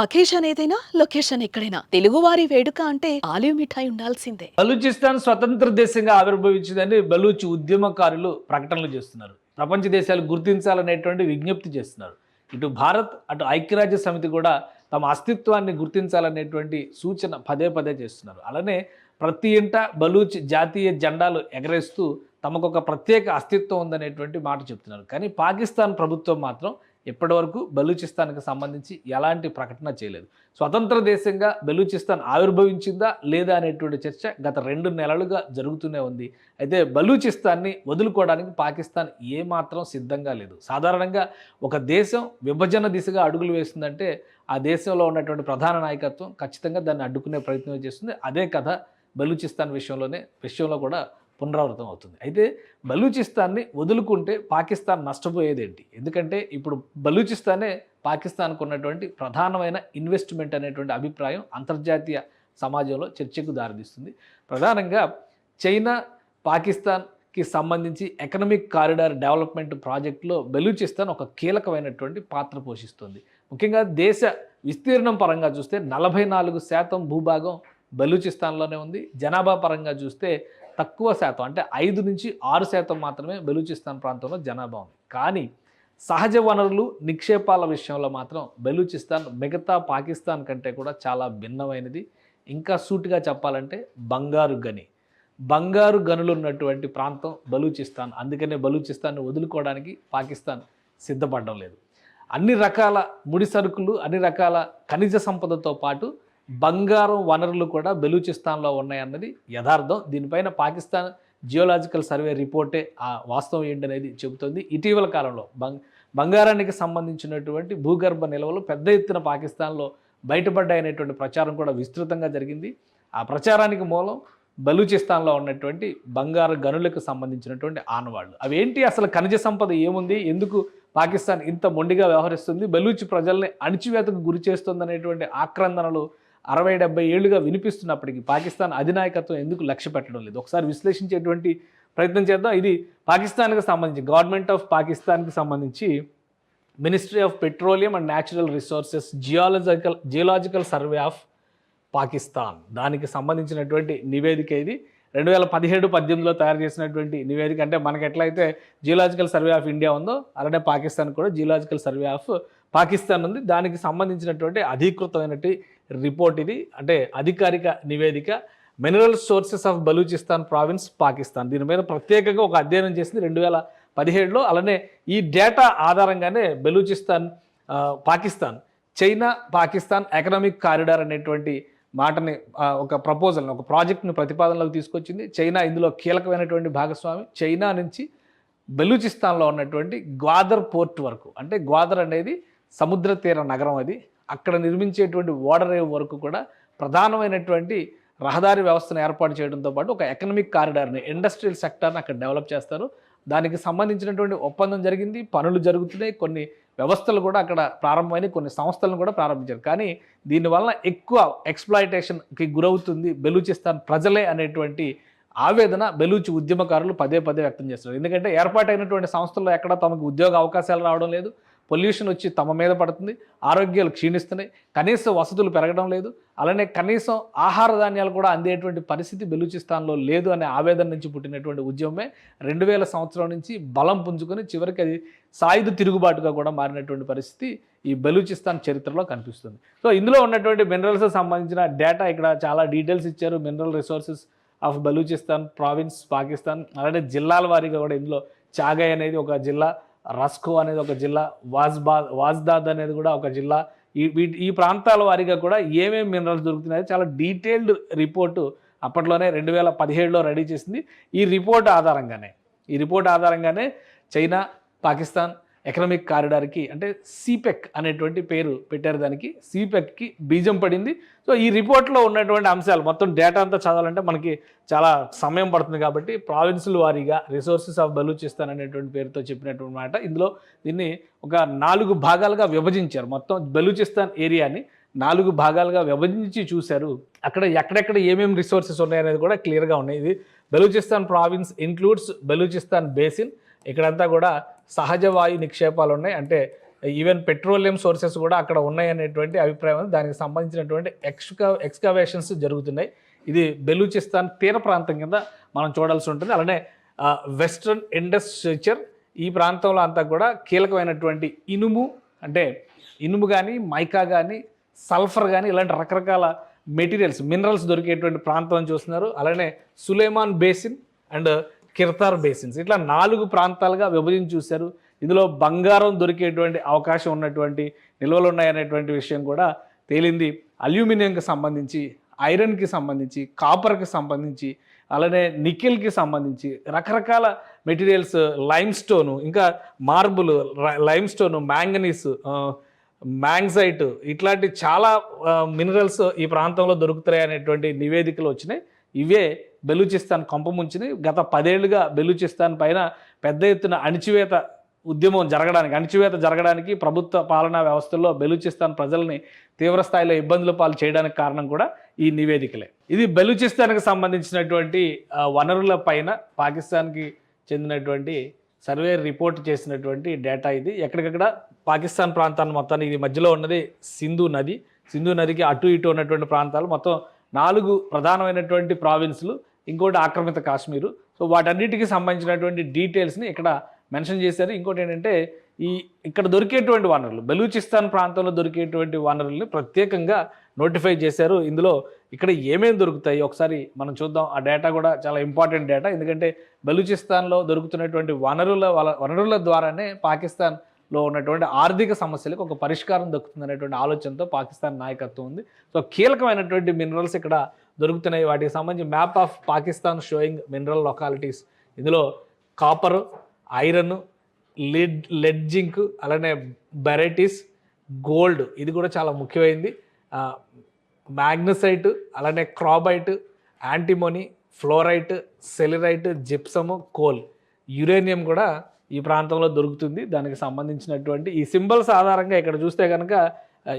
Occasion ఏదైనా location ఎక్కడైనా తెలుగువారి వేడుక అంటే ఆలివ్ మిఠాయి ఉండాల్సిందే. బలూచిస్తాన్ స్వతంత్ర దేశంగా ఆవిర్భవించిందని బలూచ్ ఉద్యమకారులు ప్రకటనలు చేస్తున్నారు. ప్రపంచ దేశాలు గుర్తించాలనేటువంటి విజ్ఞప్తి చేస్తున్నారు. ఇటు భారత్ అటు ఐక్యరాజ్య సమితి కూడా తమ అస్తిత్వాన్ని గుర్తించాలనేటువంటి సూచన పదే పదే చేస్తున్నారు. అలానే ప్రతి ఇంట బలూచ్ జాతీయ జెండాలు ఎగరేస్తూ తమకొక ప్రత్యేక అస్తిత్వం ఉందనేటువంటి మాట చెప్తున్నారు. కానీ పాకిస్తాన్ ప్రభుత్వం మాత్రం ఇప్పటివరకు బలూచిస్తాన్కి సంబంధించి ఎలాంటి ప్రకటన చేయలేదు. స్వతంత్ర దేశంగా బలూచిస్తాన్ ఆవిర్భవించిందా లేదా అనేటువంటి చర్చ గత 2 నెలలుగా జరుగుతూనే ఉంది. అయితే బలూచిస్తాన్ని వదులుకోవడానికి పాకిస్తాన్ ఏమాత్రం సిద్ధంగా లేదు. సాధారణంగా ఒక దేశం విభజన దిశగా అడుగులు వేస్తుందంటే ఆ దేశంలో ఉన్నటువంటి ప్రధాన నాయకత్వం ఖచ్చితంగా దాన్ని అడ్డుకునే ప్రయత్నం చేస్తుంది. అదే కథ బలూచిస్తాన్ విషయంలో కూడా పునరావృతం అవుతుంది. అయితే బలూచిస్తాన్ని వదులుకుంటే పాకిస్తాన్ నష్టపోయేదేంటి? ఎందుకంటే ఇప్పుడు బలూచిస్తానే పాకిస్తాన్కు ఉన్నటువంటి ప్రధానమైన ఇన్వెస్ట్మెంట్ అనేటువంటి అభిప్రాయం అంతర్జాతీయ సమాజంలో చర్చకు దారితీస్తుంది. ప్రధానంగా చైనా పాకిస్తాన్కి సంబంధించి ఎకనామిక్ కారిడార్ డెవలప్మెంట్ ప్రాజెక్టులో బలూచిస్తాన్ ఒక కీలకమైనటువంటి పాత్ర పోషిస్తుంది. ముఖ్యంగా దేశ విస్తీర్ణం పరంగా చూస్తే 44% భూభాగం బలూచిస్తాన్లోనే ఉంది. జనాభా పరంగా చూస్తే తక్కువ శాతం అంటే 5-6% మాత్రమే బలూచిస్తాన్ ప్రాంతంలో జనాభా ఉంది. కానీ సహజ వనరులు నిక్షేపాల విషయంలో మాత్రం బలూచిస్తాన్ మిగతా పాకిస్తాన్ కంటే కూడా చాలా భిన్నమైనది. ఇంకా సూటిగా చెప్పాలంటే బంగారు గనులు ఉన్నటువంటి ప్రాంతం బలూచిస్తాన్. అందుకనే బలూచిస్తాన్ని వదులుకోవడానికి పాకిస్తాన్ సిద్ధపడడం లేదు. అన్ని రకాల ముడి సరుకులు, అన్ని రకాల ఖనిజ సంపదతో పాటు బంగారం వనరులు కూడా బలూచిస్తాన్లో ఉన్నాయన్నది యథార్థం. దీనిపైన పాకిస్తాన్ జియోలాజికల్ సర్వే రిపోర్టే ఆ వాస్తవం ఏంటనేది చెబుతుంది. ఇటీవల కాలంలో బంగారానికి సంబంధించినటువంటి భూగర్భ నిల్వలు పెద్ద ఎత్తున పాకిస్తాన్లో బయటపడ్డాయనేటువంటి ప్రచారం కూడా విస్తృతంగా జరిగింది. ఆ ప్రచారానికి మూలం బలూచిస్తాన్లో ఉన్నటువంటి బంగారు గనులకు సంబంధించినటువంటి ఆనవాళ్ళు. అవేంటి, అసలు ఖనిజ సంపద ఏముంది, ఎందుకు పాకిస్తాన్ ఇంత మొండిగా వ్యవహరిస్తుంది, బలూచ్ ప్రజల్ని అణిచివేతకు గురి చేస్తుందనేటువంటి ఆక్రందనలు 60-70 ఏళ్లుగా వినిపిస్తున్నప్పటికీ పాకిస్తాన్ అధినాయకత్వం ఎందుకు లక్ష్య పెట్టడం లేదు? ఒకసారి విశ్లేషించేటువంటి ప్రయత్నం చేద్దాం. ఇది పాకిస్తాన్కి సంబంధించి గవర్నమెంట్ ఆఫ్ పాకిస్తాన్కి సంబంధించి ministry of petroleum and natural resources geological survey of Pakistan దానికి సంబంధించినటువంటి నివేదిక ఇది. 2017-18లో తయారు చేసినటువంటి నివేదిక. అంటే మనకి ఎట్లయితే జియోలాజికల్ సర్వే ఆఫ్ ఇండియా ఉందో అలానే పాకిస్తాన్ కూడా జియోలాజికల్ సర్వే ఆఫ్ పాకిస్తాన్ ఉంది. దానికి సంబంధించినటువంటి అధీకృతమైనటువంటి రిపోర్ట్ ఇది. అంటే అధికారిక నివేదిక. Mineral sources of Balochistan province Pakistan దీనిపైన ప్రత్యేకంగా ఒక అధ్యయనం చేసింది 2017లో. అలానే ఈ డేటా ఆధారంగానే Balochistan Pakistan China Pakistan economic corridor అనేటువంటి మాటని ఒక ప్రపోజల్ని ఒక ప్రాజెక్ట్ని ప్రతిపాదనలోకి తీసుకొచ్చింది. చైనా ఇందులో కీలకమైనటువంటి భాగస్వామి. చైనా నుంచి బలూచిస్తాన్లో ఉన్నటువంటి గ్వాదర్ పోర్ట్ వరకు, అంటే గ్వాదర్ అనేది సముద్ర తీర నగరం, అది అక్కడ నిర్మించేటువంటి ఓడరేవు వరకు కూడా ప్రధానమైనటువంటి రహదారి వ్యవస్థను ఏర్పాటు చేయడంతో పాటు ఒక ఎకనామిక్ కారిడార్ని, ఇండస్ట్రియల్ సెక్టార్ని అక్కడ డెవలప్ చేస్తారు. దానికి సంబంధించినటువంటి ఒప్పందం జరిగింది, పనులు జరుగుతున్నాయి, కొన్ని వ్యవస్థలు కూడా అక్కడ ప్రారంభమైన, కొన్ని సంస్థలను కూడా ప్రారంభించారు. కానీ దీనివల్ల ఎక్కువ ఎక్స్ప్లాయిటేషన్కి గురవుతుంది బలూచిస్తాన్ ప్రజలే అనేటువంటి ఆవేదన బలూచ్ ఉద్యమకారులు పదే పదే వ్యక్తం చేస్తున్నారు. ఎందుకంటే ఏర్పాటైనటువంటి సంస్థల్లో ఎక్కడ తమకు ఉద్యోగ అవకాశాలు రావడం లేదు, పొల్యూషన్ వచ్చి తమ మీద పడుతుంది, ఆరోగ్యాలు క్షీణిస్తున్నాయి, కనీస వసతులు పెరగడం లేదు, అలానే కనీసం ఆహార ధాన్యాలు కూడా అందేటువంటి పరిస్థితి బలూచిస్తాన్లో లేదు అనే ఆవేదన నుంచి పుట్టినటువంటి ఉద్యమమే 2000 సంవత్సరం నుంచి బలం పుంజుకొని చివరికి అది సాయుధ తిరుగుబాటుగా కూడా మారినటువంటి పరిస్థితి ఈ బలూచిస్తాన్ చరిత్రలో కనిపిస్తుంది. సో ఇందులో ఉన్నటువంటి మినరల్స్ సంబంధించిన డేటా ఇక్కడ చాలా డీటెయిల్స్ ఇచ్చారు. Mineral resources of Balochistan province Pakistan, అలానే జిల్లాల వారీగా కూడా ఇందులో చాగై అనేది ఒక జిల్లా, రస్కో అనేది ఒక జిల్లా, వాజ్దాద్ అనేది కూడా ఒక జిల్లా. ఈ ప్రాంతాల వారీగా కూడా ఏమేమి మినరల్స్ దొరుకుతున్నాయో చాలా డీటెయిల్డ్ రిపోర్టు అప్పట్లోనే 2017లో రెడీ చేసింది. ఈ రిపోర్ట్ ఆధారంగానే చైనా పాకిస్తాన్ ఎకనామిక్ కారిడార్కి, అంటే సిపెక్ అనేటువంటి పేరు పెట్టారు, దానికి సిపెక్కి బీజం పడింది. సో ఈ రిపోర్ట్లో ఉన్నటువంటి అంశాలు మొత్తం డేటా అంతా చదవాలంటే మనకి చాలా సమయం పడుతుంది. కాబట్టి ప్రావిన్సుల వారీగా రిసోర్సెస్ ఆఫ్ బలూచిస్తాన్ అనేటువంటి పేరుతో చెప్పినటువంటి మాట. ఇందులో దీన్ని ఒక 4 భాగాలుగా విభజించారు. మొత్తం బలూచిస్తాన్ ఏరియాని 4 భాగాలుగా విభజించి చూశారు. అక్కడ ఎక్కడెక్కడ ఏమేమి రిసోర్సెస్ ఉన్నాయనేది కూడా క్లియర్గా ఉన్నాయి. ఇది Balochistan province includes Balochistan basin. ఇక్కడంతా కూడా సహజ వాయు నిక్షేపాలు ఉన్నాయి. అంటే ఈవెన్ పెట్రోలియం సోర్సెస్ కూడా అక్కడ ఉన్నాయనేటువంటి అభిప్రాయం ఉంది. దానికి సంబంధించినటువంటి ఎక్స్కవేషన్స్ జరుగుతున్నాయి. ఇది బెలూచిస్తాన్ తీర ప్రాంతం కింద మనం చూడాల్సి ఉంటుంది. అలానే వెస్ట్రన్ ఇండస్ ఫ్యూచర్ ఈ ప్రాంతంలో అంతా కూడా కీలకమైనటువంటి ఇనుము, అంటే ఇనుము కానీ, మైకా కానీ, సల్ఫర్ కానీ ఇలాంటి రకరకాల మెటీరియల్స్, మినరల్స్ దొరికేటువంటి ప్రాంతం అని చూస్తున్నారు. అలానే సులేమాన్ బేసిన్ అండ్ కిర్తార్ బేసిన్స్, ఇట్లా 4 ప్రాంతాలుగా విభజించి చూశారు. ఇందులో బంగారం దొరికేటువంటి అవకాశం ఉన్నటువంటి నిల్వలు ఉన్నాయనేటువంటి విషయం కూడా తేలింది. అల్యూమినియంకి సంబంధించి, ఐరన్కి సంబంధించి, కాపర్కి సంబంధించి, అలానే నికెల్కి సంబంధించి రకరకాల మెటీరియల్స్, లైమ్ స్టోను, ఇంకా మార్బుల్, లైమ్ స్టోను, మ్యాంగనీస్, మ్యాంగ్జైట్ ఇట్లాంటి చాలా మినరల్స్ ఈ ప్రాంతంలో దొరుకుతాయి అనేటువంటి నివేదికలు వచ్చినాయి. ఇవే బెలూచిస్తాన్ కొంపముంచిని. గత 10 ఏళ్లుగా బెలూచిస్తాన్ పైన పెద్ద ఎత్తున అణిచివేత జరగడానికి ప్రభుత్వ పాలనా వ్యవస్థల్లో బెలూచిస్తాన్ ప్రజల్ని తీవ్రస్థాయిలో ఇబ్బందుల పాలు చేయడానికి కారణం కూడా ఈ నివేదికలే. ఇది బెలూచిస్తాన్కి సంబంధించినటువంటి వనరుల పైన పాకిస్తాన్కి చెందినటువంటి సర్వే రిపోర్ట్ చేసినటువంటి డేటా ఇది. ఎక్కడికక్కడ పాకిస్తాన్ ప్రాంతాన్ని మొత్తాన్ని, ఇది మధ్యలో ఉన్నది సింధు నదికి అటు ఇటు ఉన్నటువంటి ప్రాంతాలు, మొత్తం 4 ప్రధానమైనటువంటి ప్రావిన్స్లు, ఇంకోటి ఆక్రమిత కాశ్మీరు. సో వాటన్నిటికీ సంబంధించినటువంటి డీటెయిల్స్ని ఇక్కడ మెన్షన్ చేశారు. ఇంకోటి ఏంటంటే ఇక్కడ దొరికేటువంటి వనరులు, బెలూచిస్తాన్ ప్రాంతంలో దొరికేటువంటి వనరుల్ని ప్రత్యేకంగా నోటిఫై చేశారు. ఇందులో ఇక్కడ ఏమేమి దొరుకుతాయి ఒకసారి మనం చూద్దాం. ఆ డేటా కూడా చాలా ఇంపార్టెంట్ డేటా, ఎందుకంటే బెలూచిస్తాన్లో దొరుకుతున్నటువంటి వనరుల ద్వారానే పాకిస్తాన్లో ఉన్నటువంటి ఆర్థిక సమస్యలకు ఒక పరిష్కారం దొరుకుతుంది అనేటువంటి ఆలోచనతో పాకిస్తాన్ నాయకత్వం ఉంది. సో కీలకమైనటువంటి మినరల్స్ ఇక్కడ దొరుకుతున్నాయి. వాటికి సంబంధించి map of Pakistan showing mineral localities. ఇందులో కాపరు, ఐరన్, లెడ్ జింక్, అలానే బెరైటీస్, గోల్డ్, ఇది కూడా చాలా ముఖ్యమైనది, మ్యాగ్నసైట్, అలానే క్రాబైట్, యాంటిమోనీ, ఫ్లోరైట్, సెలిరైట్, జిప్సము, కోల్, యురేనియం కూడా ఈ ప్రాంతంలో దొరుకుతుంది. దానికి సంబంధించినటువంటి ఈ సింబల్స్ ఆధారంగా ఇక్కడ చూస్తే కనుక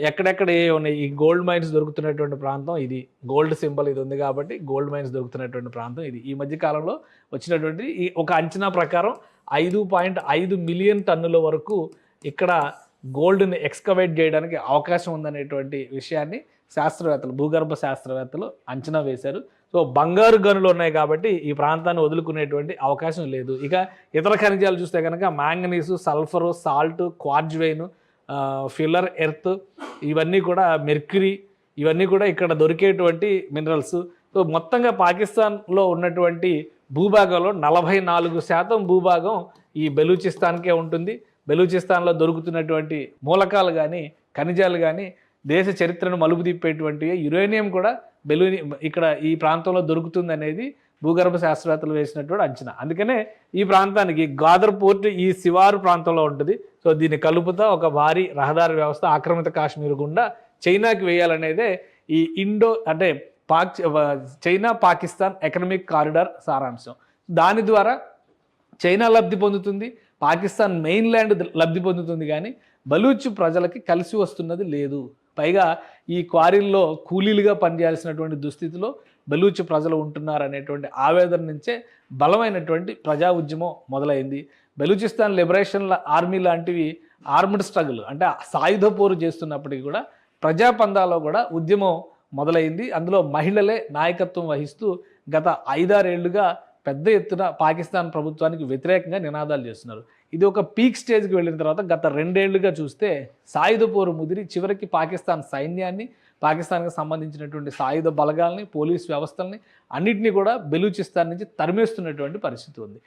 ఎక్కడెక్కడ ఏ ఉన్నాయి, ఈ గోల్డ్ మైన్స్ దొరుకుతున్నటువంటి ప్రాంతం ఇది, గోల్డ్ సింబల్ ఇది ఉంది కాబట్టి గోల్డ్ మైన్స్ దొరుకుతున్నటువంటి ప్రాంతం ఇది. ఈ మధ్య కాలంలో వచ్చినటువంటి ఈ ఒక అంచనా ప్రకారం 5.5 మిలియన్ టన్నుల వరకు ఇక్కడ గోల్డ్ని ఎక్స్కవేట్ చేయడానికి అవకాశం ఉందనేటువంటి విషయాన్ని భూగర్భ శాస్త్రవేత్తలు అంచనా వేశారు. సో బంగారు గనులు ఉన్నాయి కాబట్టి ఈ ప్రాంతాన్ని వదులుకునేటువంటి అవకాశం లేదు. ఇక ఇతర ఖనిజాలు చూస్తే కనుక manganese, sulphur, salt, quartz vein, fuller earth, ఇవన్నీ కూడా మెర్క్యూరీ, ఇవన్నీ కూడా ఇక్కడ దొరికేటువంటి మినరల్స్. సో మొత్తంగా పాకిస్తాన్లో ఉన్నటువంటి భూభాగంలో 44% భూభాగం ఈ బెలూచిస్తాన్కే ఉంటుంది. బెలూచిస్తాన్లో దొరుకుతున్నటువంటి మూలకాలు కానీ, ఖనిజాలు కానీ దేశ చరిత్రను మలుపు తిప్పేటువంటి యురేనియం కూడా ఇక్కడ ఈ ప్రాంతంలో దొరుకుతుంది అనేది భూగర్భ శాస్త్రవేత్తలు వేసినటువంటి అంచనా. అందుకనే ఈ ప్రాంతానికి గాదర్ పోర్ట్ ఈ శివారు ప్రాంతంలో ఉంటుంది. సో దీన్ని కలుపుతా ఒక భారీ రహదారి వ్యవస్థ ఆక్రమిత కాశ్మీర్ గుండా చైనాకి వేయాలనేదే ఈ చైనా పాకిస్తాన్ ఎకనామిక్ కారిడార్ సారాంశం. దాని ద్వారా చైనా లబ్ధి పొందుతుంది, పాకిస్తాన్ మెయిన్ ల్యాండ్ లబ్ధి పొందుతుంది, కానీ బలూచ్ ప్రజలకి కలిసి వస్తున్నది లేదు. పైగా ఈ క్వారీల్లో కూలీలుగా పనిచేయాల్సినటువంటి దుస్థితిలో బలూచ్ ప్రజలు ఉంటున్నారు అనేటువంటి ఆవేదన నుంచే బలమైనటువంటి ప్రజా ఉద్యమం మొదలైంది. బెలూచిస్తాన్ లిబరేషన్ ఆర్మీ లాంటివి ఆర్మ్డ్ స్ట్రగుల్, అంటే సాయుధ పోరు చేస్తున్నప్పటికీ కూడా ప్రజాపందాలో కూడా ఉద్యమం మొదలైంది. అందులో మహిళలే నాయకత్వం వహిస్తూ గత 5-6 ఏళ్లుగా పెద్ద ఎత్తున పాకిస్తాన్ ప్రభుత్వానికి వ్యతిరేకంగా నినాదాలు చేస్తున్నారు. ఇది ఒక పీక్ స్టేజ్కి వెళ్ళిన తర్వాత గత 2 ఏళ్లుగా చూస్తే సాయుధ పోరు ముదిరి చివరికి పాకిస్తాన్ సైన్యాన్ని, పాకిస్తాన్కి సంబంధించినటువంటి సాయుధ బలగాల్ని, పోలీస్ వ్యవస్థల్ని అన్నింటినీ కూడా బెలూచిస్తాన్ నుంచి తరిమేస్తున్నటువంటి పరిస్థితి ఉంది.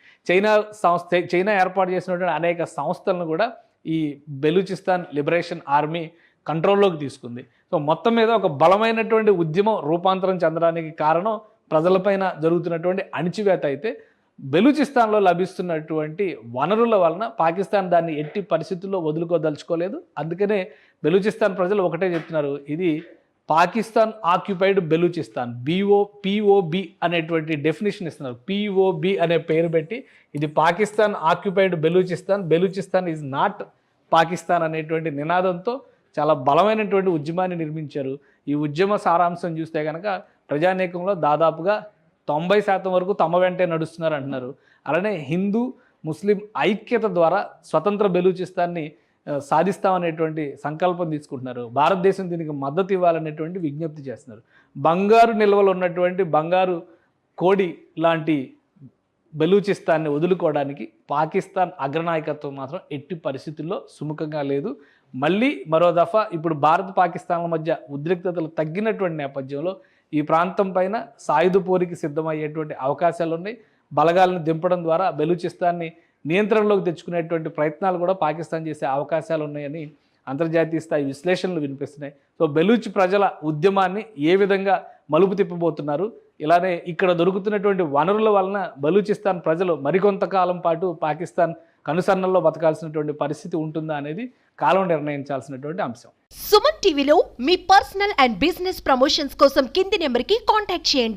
చైనా ఏర్పాటు చేసినటువంటి అనేక సంస్థలను కూడా ఈ బెలూచిస్తాన్ లిబరేషన్ ఆర్మీ కంట్రోల్లోకి తీసుకుంది. సో మొత్తం మీద ఒక బలమైనటువంటి ఉద్యమం రూపాంతరం చెందడానికి కారణం ప్రజలపైన జరుగుతున్నటువంటి అణిచివేత అయితే, బెలూచిస్తాన్లో లభిస్తున్నటువంటి వనరుల వలన పాకిస్తాన్ దాన్ని ఎట్టి పరిస్థితుల్లో వదులుకోదలుచుకోలేదు. అందుకనే బెలూచిస్తాన్ ప్రజలు ఒకటే చెప్తున్నారు, ఇది పాకిస్తాన్ ఆక్యుపైడ్ బెలూచిస్తాన్, పిఓబి అనేటువంటి డెఫినేషన్ ఇస్తున్నారు. పిఓబి అనే పేరు పెట్టి ఇది Pakistan occupied Balochistan is not Pakistan అనేటువంటి నినాదంతో చాలా బలమైనటువంటి ఉద్యమాన్ని నిర్మించారు. ఈ ఉద్యమ సారాంశం చూస్తే కనుక ప్రజానీకంలో దాదాపుగా 90% వరకు తమ వెంటే నడుస్తున్నారు అంటున్నారు. అలానే హిందూ ముస్లిం ఐక్యత ద్వారా స్వతంత్ర బెలూచిస్తాన్ని సాధిస్తామనేటువంటి సంకల్పం తీసుకుంటున్నారు. భారతదేశం దీనికి మద్దతు ఇవ్వాలనేటువంటి విజ్ఞప్తి చేస్తున్నారు. బంగారు నిల్వలు ఉన్నటువంటి బంగారు కోడి లాంటి బలూచిస్తాన్ని వదులుకోవడానికి పాకిస్తాన్ అగ్రనాయకత్వం మాత్రం ఎట్టి పరిస్థితుల్లో సుముఖంగా లేదు. మళ్ళీ మరో దఫా ఇప్పుడు భారత్ పాకిస్తాన్ల మధ్య ఉద్రిక్తతలు తగ్గినటువంటి నేపథ్యంలో ఈ ప్రాంతం పైన సాయుధ పోరికి సిద్ధమయ్యేటువంటి అవకాశాలు ఉన్నాయి. బలగాలను దింపడం ద్వారా బలూచిస్తాన్ని నియంత్రణలోకి తెచ్చుకునేటువంటి ప్రయత్నాలు కూడా పాకిస్తాన్ చేసే అవకాశాలు ఉన్నాయని అంతర్జాతీయ స్థాయి విశ్లేషణలు వినిపిస్తున్నాయి. సో బెలూచ్ ప్రజల ఉద్యమాన్ని ఏ విధంగా మలుపు తిప్పబోతున్నారు, ఇలానే ఇక్కడ దొరుకుతున్నటువంటి వనరుల వలన బలూచిస్తాన్ ప్రజలు మరికొంతకాలం పాటు పాకిస్తాన్ కనుసన్నల్లో బతకాల్సినటువంటి పరిస్థితి ఉంటుందా అనేది కాలం నిర్ణయించాల్సినటువంటి అంశం. సుమన్ టీవీలో మీ పర్సనల్ అండ్ బిజినెస్ ప్రమోషన్స్ కోసం కింది నెంబర్కి కాంటాక్ట్ చేయండి.